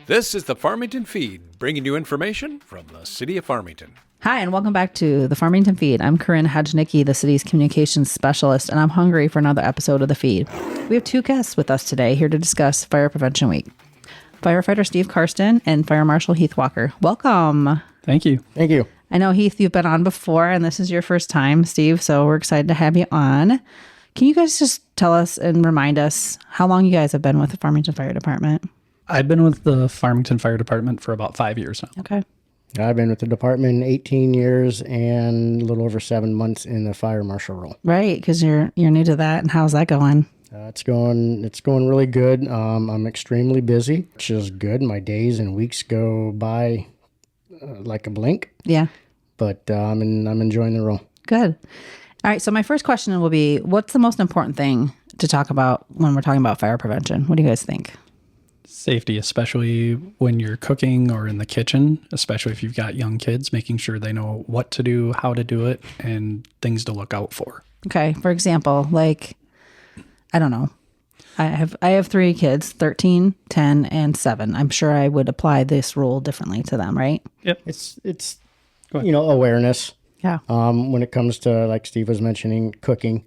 This is the Farmington Feed, bringing you information from the city of Farmington. Hi, and welcome back to the Farmington Feed. I'm Corinne Hajnicki, the city's communications specialist, and I'm hungry for another episode of the feed. We have two guests with us today here to discuss Fire Prevention Week. Firefighter Steve Karsten and Fire Marshal Heath Walker. Welcome. Thank you. Thank you. I know, Heath, you've been on before, and this is your first time, Steve, so we're excited to have you on. Can you guys just tell us and remind us how long you guys have been with the Farmington Fire Department? I've been with the Farmington Fire Department for about 5 years now. Okay. I've been with the department 18 years and a little over 7 months in the fire marshal role. Right, because you're new to that, and how's that going? It's going really good. I'm extremely busy, which is good. My days and weeks go by like a blink. Yeah. But I'm enjoying the role. Good. All right, so my first question will be, what's the most important thing to talk about when we're talking about fire prevention? What do you guys think? Safety, especially when you're cooking or in the kitchen, especially if you've got young kids, making sure they know what to do, how to do it, and things to look out for. Okay, for example, like, I don't know. I have 3 kids, 13, 10, and 7. I'm sure I would apply this rule differently to them, right? Yep. It's awareness. Yeah. When it comes to, like Steve was mentioning, cooking,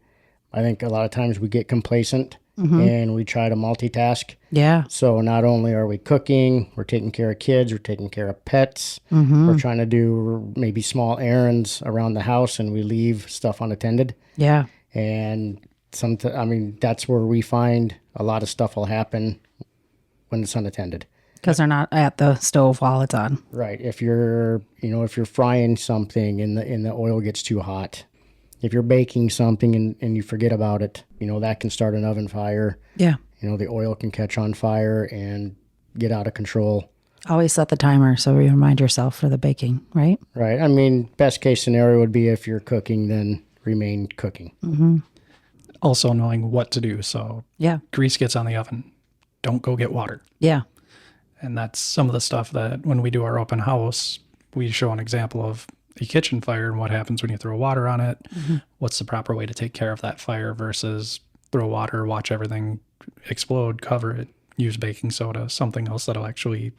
I think a lot of times we get complacent and we try to multitask. Yeah. So not only are we cooking, we're taking care of kids, we're taking care of pets, we're trying to do maybe small errands around the house and we leave stuff unattended. Yeah. And that's where we find a lot of stuff will happen when it's unattended. Because they're not at the stove while it's on. Right. If you're frying something and the oil gets too hot, if you're baking something and you forget about it, that can start an oven fire. Yeah. The oil can catch on fire and get out of control. Always set the timer so you remind yourself for the baking, right? Right. Best case scenario would be if you're cooking, then remain cooking. Mm-hmm. Also knowing what to do. So yeah, grease gets on the oven. Don't go get water. Yeah. And that's some of the stuff that when we do our open house, we show an example of a kitchen fire and what happens when you throw water on it. What's the proper way to take care of that fire versus throw water, watch everything explode, cover it, use baking soda, something else that'll actually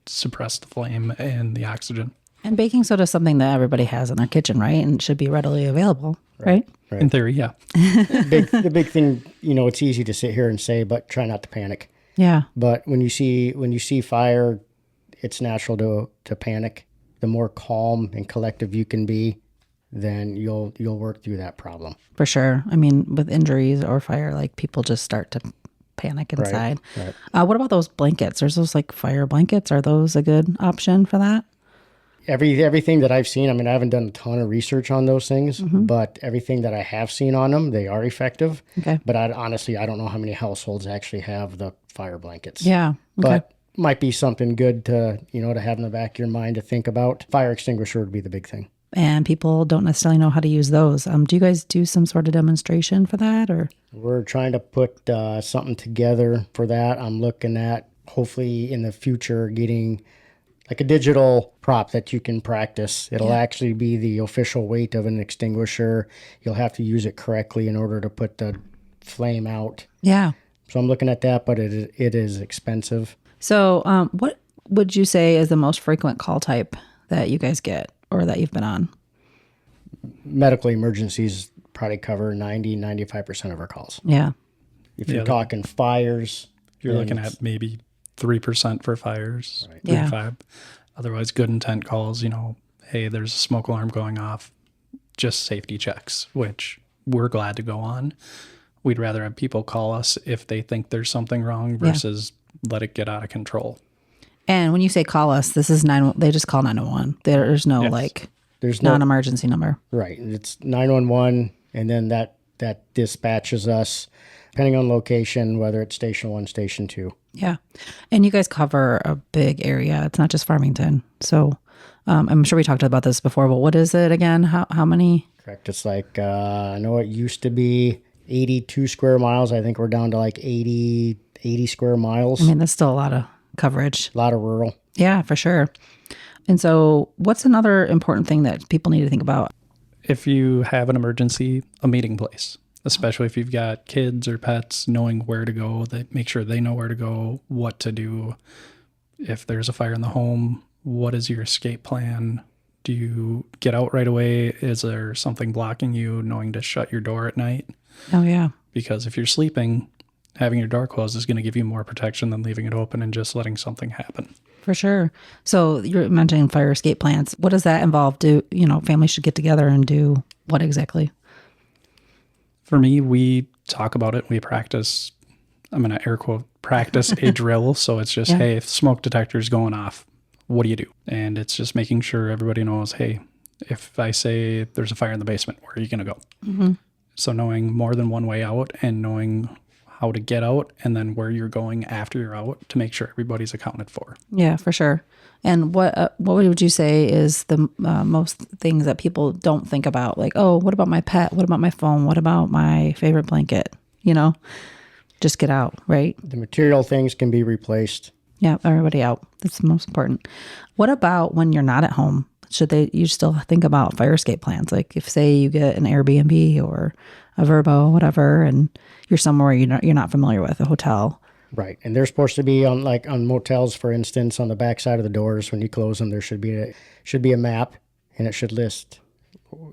suppress the flame and the oxygen. And baking soda is something that everybody has in their kitchen, right? And it should be readily available, right? In theory, yeah. The big thing, it's easy to sit here and say, but try not to panic. Yeah. But when you see fire, it's natural to panic. The more calm and collective you can be, then you'll work through that problem. For sure. With injuries or fire, like people just start to panic inside. Right. What about those blankets? There's those like fire blankets. Are those a good option for that? Everything that I've seen, I haven't done a ton of research on those things, but everything that I have seen on them, they are effective. Okay. But I don't know how many households actually have the fire blankets. Yeah. Okay. But might be something good to have in the back of your mind to think about. Fire extinguisher would be the big thing. And people don't necessarily know how to use those. Do you guys do some sort of demonstration for that, or? We're trying to put something together for that. I'm looking at hopefully in the future getting like a digital prop that you can practice. It'll actually be the official weight of an extinguisher. You'll have to use it correctly in order to put the flame out. Yeah. So I'm looking at that, but it is expensive. So what would you say is the most frequent call type that you guys get or that you've been on? Medical emergencies probably cover 95% of our calls. Yeah. If you're talking fires, you're looking at maybe 3% for fires, right. 3 to 5. Otherwise, good intent calls, hey, there's a smoke alarm going off, just safety checks, which we're glad to go on. We'd rather have people call us if they think there's something wrong versus let it get out of control. And when you say call us, this is they just call 911. There's no there's non-emergency number. Right. It's 911, and then that dispatches us, depending on location, whether it's station 1, station 2. Yeah. And you guys cover a big area. It's not just Farmington. So I'm sure we talked about this before, but what is it again? How many? Correct. It's like, I know it used to be 82 square miles. I think we're down to like 80 square miles. That's still a lot of coverage. A lot of rural. Yeah, for sure. And so what's another important thing that people need to think about? If you have an emergency, a meeting place, especially if you've got kids or pets, knowing where to go, make sure they know where to go, what to do. if there's a fire in the home, what is your escape plan? Do you get out right away? Is there something blocking you knowing to shut your door at night? Oh, yeah. Because if you're sleeping, having your door closed is going to give you more protection than leaving it open and just letting something happen. For sure. So you're mentioning fire escape plans. What does that involve? Families should get together and do what exactly? For me, we talk about it. We practice, I'm going to air quote, practice a drill. So it's just, hey, if the smoke detector is going off, what do you do? And it's just making sure everybody knows, hey, if I say there's a fire in the basement, where are you going to go? Mm-hmm. So knowing more than one way out and knowing how to get out and then where you're going after you're out to make sure everybody's accounted for. Yeah, for sure. And what would you say is the most things that people don't think about? Like, oh, what about my pet? What about my phone? What about my favorite blanket? Just get out, right? The material things can be replaced. Yeah, everybody out. That's the most important. What about when you're not at home? You still think about fire escape plans? Like if, say, you get an Airbnb or a Verbo, whatever, and you're somewhere you're not familiar with, a hotel. Right. And they're supposed to be on motels, for instance, on the back side of the doors. When you close them, there should be a map, and it should list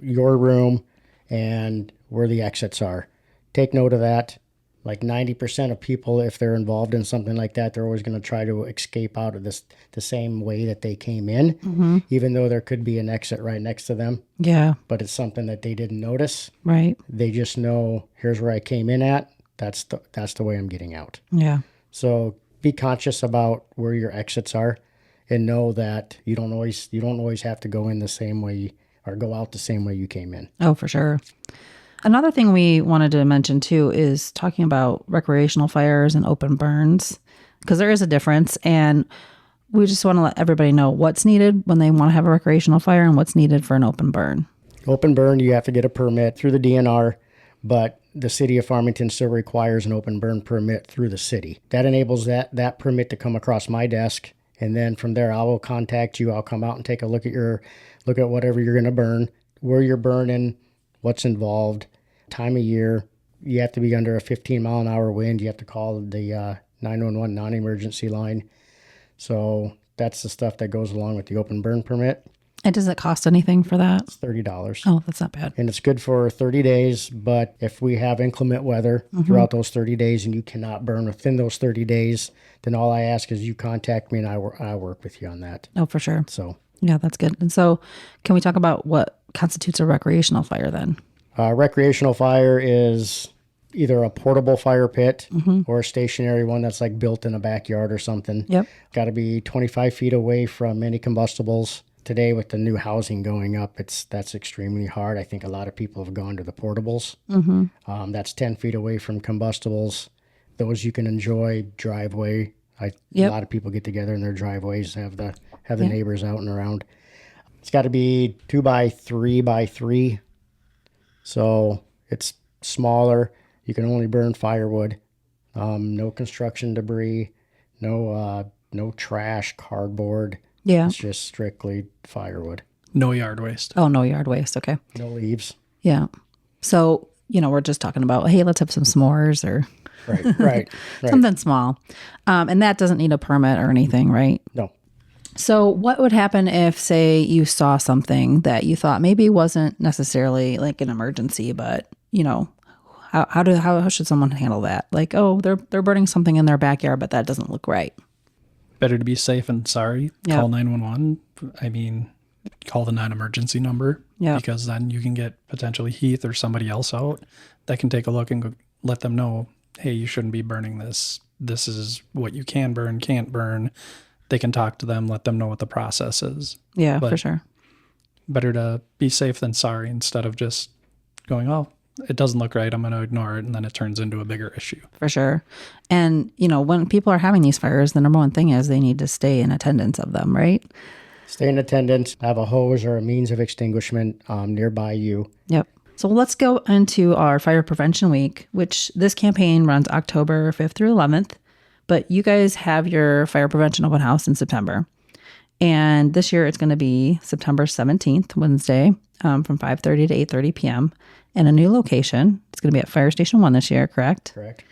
your room and where the exits are. Take note of that. Like 90% of people, if they're involved in something like that, they're always going to try to escape out of the same way that they came in, even though there could be an exit right next to them. Yeah. But it's something that they didn't notice. Right. They just know, here's where I came in at. That's the way I'm getting out. Yeah. So be conscious about where your exits are, and know that you don't always have to go in the same way or go out the same way you came in. Oh, for sure. Another thing we wanted to mention too is talking about recreational fires and open burns, because there is a difference, and we just want to let everybody know what's needed when they want to have a recreational fire and what's needed for an open burn. Open burn, you have to get a permit through the DNR, but the city of Farmington still requires an open burn permit through the city. That enables that permit to come across my desk, and then from there I will contact you. I'll come out and take a look at whatever you're going to burn, where you're burning, what's involved, time of year. You have to be under a 15-mile-an-hour wind. You have to call the 911 non-emergency line. So that's the stuff that goes along with the open burn permit. And does it cost anything for that? It's $30. Oh, that's not bad. And it's good for 30 days, but if we have inclement weather throughout those 30 days and you cannot burn within those 30 days, then all I ask is you contact me and I work with you on that. Oh, for sure. So yeah, that's good. And so can we talk about what constitutes a recreational fire then? Recreational fire is either a portable fire pit or a stationary one that's like built in a backyard or something. Yep. Got to be 25 feet away from any combustibles. Today with the new housing going up, that's extremely hard. I think a lot of people have gone to the portables. That's 10 feet away from combustibles. Those you can enjoy. Driveway. A lot of people get together in their driveways, have the neighbors out and around. It's got to be 2 by 3 by 3. So it's smaller. You can only burn firewood. No construction debris. No trash, cardboard. Yeah. It's just strictly firewood. No yard waste. Oh, no yard waste. Okay. No leaves. Yeah. So, we're just talking about, hey, let's have some s'mores or Right. something small. And that doesn't need a permit or anything, right? No. So what would happen if, say, you saw something that you thought maybe wasn't necessarily like an emergency, but, how should someone handle that? Like, oh, they're burning something in their backyard, but that doesn't look right. Better to be safe and sorry. Yep. Call 911. I mean, call the non-emergency number. Yeah. Because then you can get potentially Heath or somebody else out that can take a look and go, let them know, hey, you shouldn't be burning this. This is what you can burn, can't burn. They can talk to them, let them know what the process is. Yeah, But for sure. better to be safe than sorry instead of just going, oh, it doesn't look right, I'm going to ignore it, and then it turns into a bigger issue. For sure. And, when people are having these fires, the number one thing is they need to stay in attendance of them, right? Stay in attendance, have a hose or a means of extinguishment nearby you. Yep. So let's go into our Fire Prevention Week, which this campaign runs October 5th through 11th. But you guys have your fire prevention open house in September. And this year it's going to be September 17th, Wednesday, from 5:30 to 8:30 p.m. in a new location. It's going to be at Fire Station 1 this year, correct? Correct.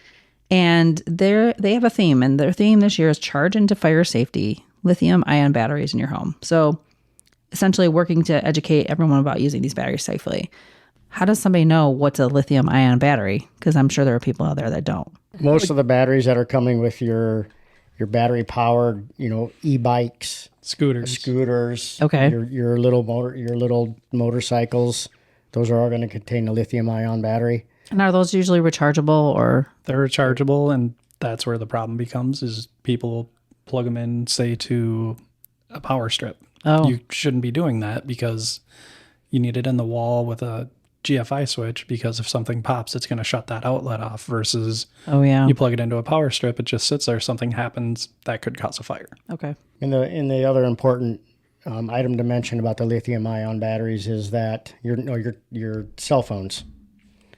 And they have a theme, and their theme this year is Charge into Fire Safety, lithium-ion batteries in your home. So essentially working to educate everyone about using these batteries safely. How does somebody know what's a lithium-ion battery? Because I'm sure there are people out there that don't. Most of the batteries that are coming with your battery-powered, e-bikes, scooters, Okay. your little motorcycles, those are all going to contain a lithium-ion battery. And are those usually rechargeable or? They're rechargeable, and that's where the problem becomes is people plug them in, say, to a power strip. Oh. You shouldn't be doing that because you need it in the wall with a GFI switch, because if something pops, it's going to shut that outlet off versus you plug it into a power strip, it just sits there, something happens, that could cause a fire. Okay. And the other important item to mention about the lithium-ion batteries is that your cell phones.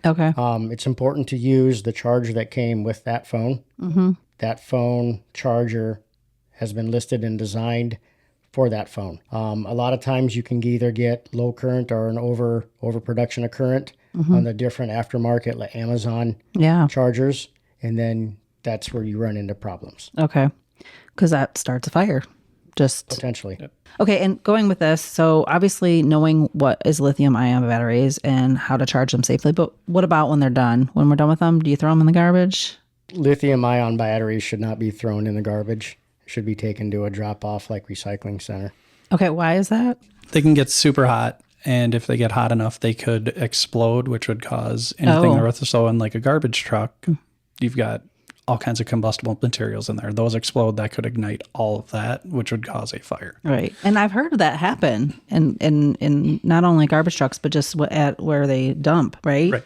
Okay. It's important to use the charger that came with that phone. Mm-hmm. That phone charger has been listed and designed for that phone. A lot of times you can either get low current or an overproduction of current on the different aftermarket like Amazon chargers, and then that's where you run into problems. Okay. Because that starts a fire. Just potentially. Yep. Okay, and going with this, so obviously knowing what is lithium-ion batteries and how to charge them safely, but what about when they're done? When we're done with them, do you throw them in the garbage? Lithium-ion batteries should not be thrown in the garbage. It should be taken to a drop-off like recycling center. Okay, why is that? They can get super hot, and if they get hot enough, they could explode, which would cause anything north or so in like a garbage truck. You've got all kinds of combustible materials in there. Those explode, that could ignite all of that, which would cause a fire. Right. And I've heard of that happen in not only garbage trucks, but just at where they dump, right? Right.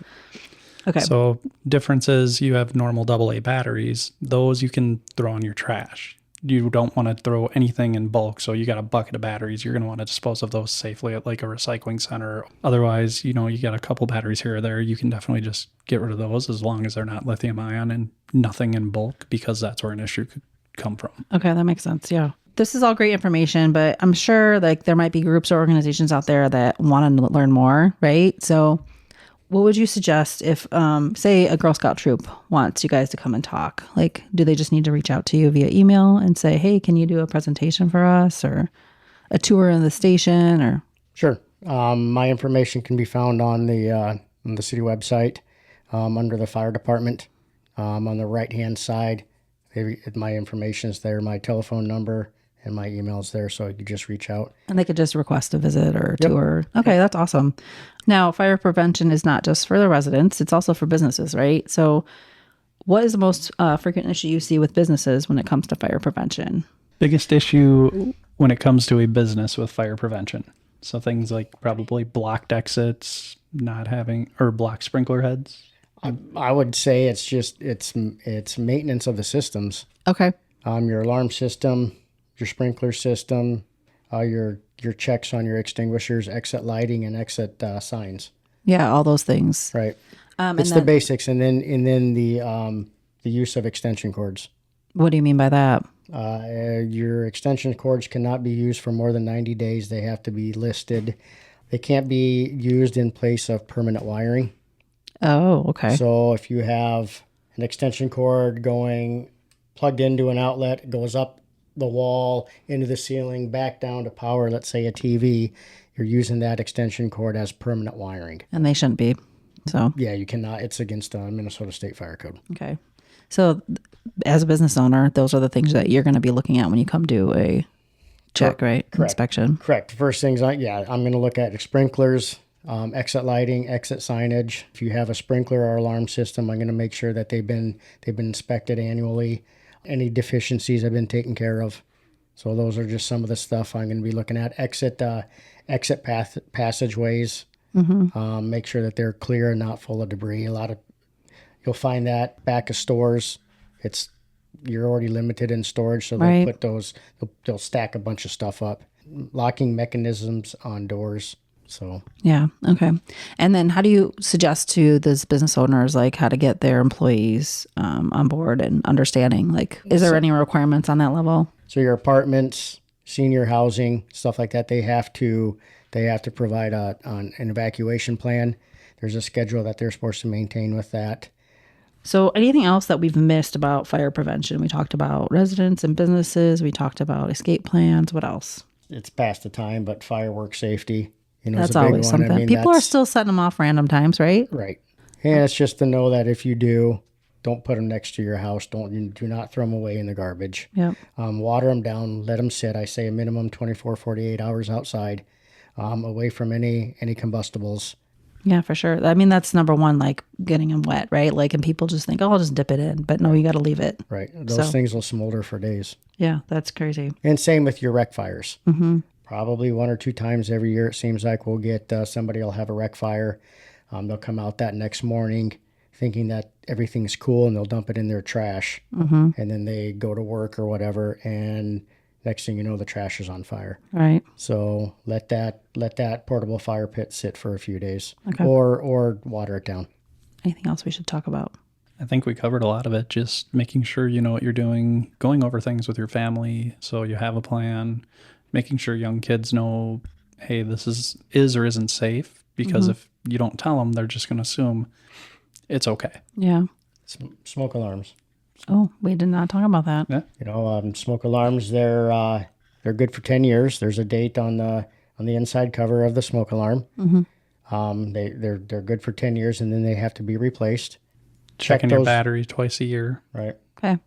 Okay. So difference is you have normal AA batteries. Those you can throw in your trash. You don't want to throw anything in bulk. So you got a bucket of batteries. You're going to want to dispose of those safely at like a recycling center. Otherwise, you got a couple batteries here or there. You can definitely just get rid of those as long as they're not lithium ion and nothing in bulk, because that's where an issue could come from. Okay, that makes sense. Yeah. This is all great information, but I'm sure like there might be groups or organizations out there that want to learn more, right? So what would you suggest if, say, a Girl Scout troop wants you guys to come and talk? Like, do they just need to reach out to you via email and say, hey, can you do a presentation for us, or a tour of the station? Or Sure. My information can be found on the city website under the fire department. On the right-hand side, my information is there, my telephone number and my email's there, so you could just reach out. And they could just request a visit or a tour. Okay, that's awesome. Now, fire prevention is not just for the residents, it's also for businesses, right? So what is the most frequent issue you see with businesses when it comes to fire prevention? Biggest issue when it comes to a business with fire prevention. So things like probably blocked exits, not having, or blocked sprinkler heads. I would say it's maintenance of the systems. Okay. Your alarm system, your sprinkler system, your checks on your extinguishers, exit lighting, and exit signs. Yeah, all those things. Right. It's the basics, and then the use of extension cords. What do you mean by that? Your extension cords cannot be used for more than 90 days. They have to be listed. They can't be used in place of permanent wiring. Oh, okay. So if you have an extension cord going plugged into an outlet, it goes up the wall, into the ceiling, back down to power, let's say a TV, you're using that extension cord as permanent wiring. And they shouldn't be. So yeah, you cannot. It's against Minnesota State Fire Code. Okay. So as a business owner, those are the things that you're going to be looking at when you come do a check, right? Correct. Inspection. Correct. The first things I'm going to look at sprinklers, exit lighting, exit signage. If you have a sprinkler or alarm system, I'm going to make sure that they've been inspected annually. Any deficiencies have been taken care of. So those are just some of the stuff I'm going to be looking at. Exit passageways. Mm-hmm. Make sure that they're clear and not full of debris. You'll find that back of stores. You're already limited in storage, so they'll put those. They'll stack a bunch of stuff up. Locking mechanisms on doors. So yeah, okay. And then how do you suggest to those business owners like how to get their employees on board and understanding? Like, is there any requirements on that level? So your apartments, senior housing, stuff like that, they have to provide an evacuation plan. There's a schedule that they're supposed to maintain with that. So anything else that we've missed about fire prevention? We talked about residents and businesses. We talked about escape plans. What else? It's past the time, but firework safety, is That's a big always one. something. People are that's- still setting them off random times, right? Right. And it's just to know that if you do, don't put them next to your house. Do not throw them away in the garbage. Yep. Water them down. Let them sit. I say a minimum 24, 48 hours outside, away from any combustibles. Yeah, for sure. I mean, that's number one, like getting them wet, right? Like, and people just think, oh, I'll just dip it in. But no, you got to leave it. Right. Those things will smolder for days. Yeah, that's crazy. And same with your wreck fires. Mm-hmm. Probably 1 or 2 times every year, it seems like we'll get somebody will have a wreck fire. They'll come out that next morning thinking that everything's cool, and they'll dump it in their trash. Mm-hmm. And then they go to work or whatever, and next thing you know, the trash is on fire. Right. So let that portable fire pit sit for a few days, Okay. or water it down. Anything else we should talk about? I think we covered a lot of it. Just making sure you know what you're doing, going over things with your family so you have a plan, making sure young kids know, hey, this is or isn't safe. Because if you don't tell them, they're just going to assume it's okay. Yeah. Smoke alarms. Oh, we did not talk about that. Yeah. Smoke alarms. They're good for 10 years. There's a date on the inside cover of the smoke alarm. Mm-hmm. They're good for 10 years, and then they have to be replaced. Checking your battery twice a year. Right. Okay.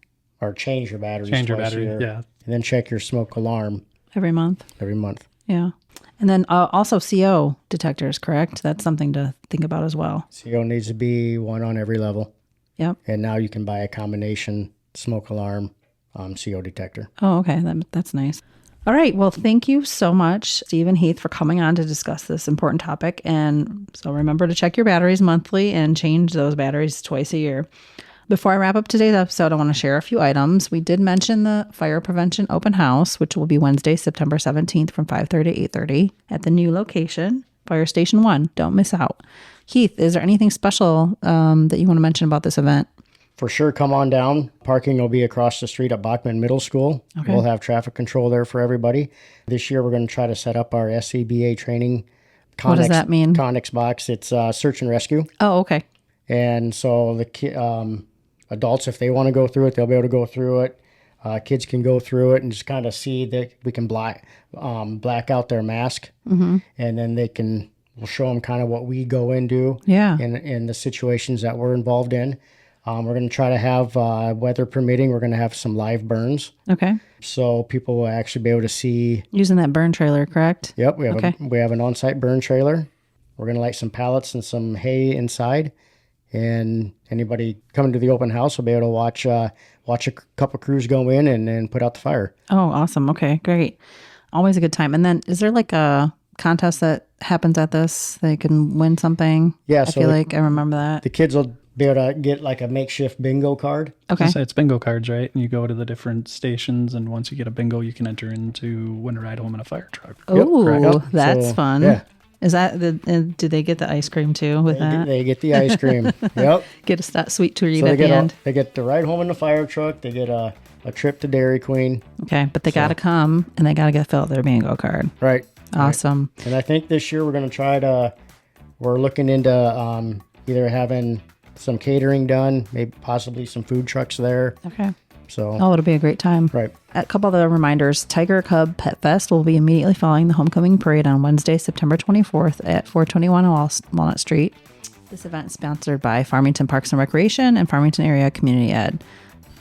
Or change your batteries Change your twice battery, a year. yeah. And then check your smoke alarm Every month. every month. Yeah. And then also CO detectors, correct? That's something to think about as well. CO needs to be one on every level. Yep. And now you can buy a combination smoke alarm CO detector. Oh, okay. That's nice. All right. Well, thank you so much, Steve and Heath, for coming on to discuss this important topic. And so remember to check your batteries monthly and change those batteries twice a year. Before I wrap up today's episode, I want to share a few items. We did mention the fire prevention open house, which will be Wednesday, September 17th from 5:30 to 8:30 at the new location, Fire Station 1. Don't miss out. Heath, is there anything special that you want to mention about this event? For sure, come on down. Parking will be across the street at Bachman Middle School. Okay. We'll have traffic control there for everybody. This year, we're going to try to set up our SCBA training. What does that mean? Connex box. It's search and rescue. Oh, okay. And so the adults, if they want to go through it, they'll be able to go through it. Kids can go through it and just kind of see that we can black out their mask. Mm-hmm. And then we'll show them kind of what we go into in the situations that we're involved in. We're going to try to have, weather permitting, we're going to have some live burns. Okay. So people will actually be able to see. Using that burn trailer, correct? Yep. We have an on-site burn trailer. We're going to light some pallets and some hay inside. And anybody coming to the open house will be able to watch a couple crews go in and put out the fire. Oh, awesome. Okay, great. Always a good time. And then is there like a contest that happens at this? They can win something? Yeah. I feel like I remember that. The kids will be able to get like a makeshift bingo card. Okay. So it's bingo cards, right? And you go to the different stations, and once you get a bingo, you can enter into win a ride home in a fire truck. Oh, Yep. that's So, fun. yeah. Is that do they get the ice cream too with that? They get the ice cream. Yep. Get a sweet treat So at the end. they get the ride home in the fire truck. They get a trip to Dairy Queen. Okay, but they got to come and they got to get filled their bingo card. Right. Awesome. Right. And I think this year we're looking into either having some catering done, maybe possibly some food trucks there. Okay. So. Oh, it'll be a great time. Right. A couple other reminders. Tiger Cub Pet Fest will be immediately following the homecoming parade on Wednesday, September 24th at 421 Walnut Street. This event is sponsored by Farmington Parks and Recreation and Farmington Area Community Ed.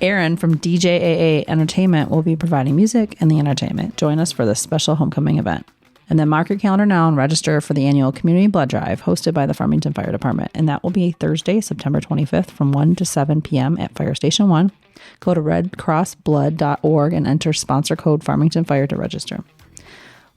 Aaron from DJAA Entertainment will be providing music and the entertainment. Join us for this special homecoming event. And then mark your calendar now and register for the annual Community Blood Drive hosted by the Farmington Fire Department. And that will be Thursday, September 25th from 1 to 7 p.m. at Fire Station 1. Go to redcrossblood.org and enter sponsor code Farmington Fire to register.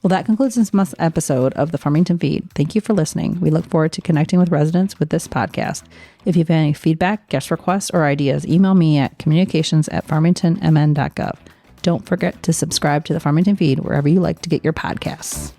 Well, that concludes this month's episode of the Farmington Feed. Thank you for listening. We look forward to connecting with residents with this podcast. If you have any feedback, guest requests, or ideas, email me at communications@farmingtonmn.gov. Don't forget to subscribe to the Farmington Feed wherever you like to get your podcasts.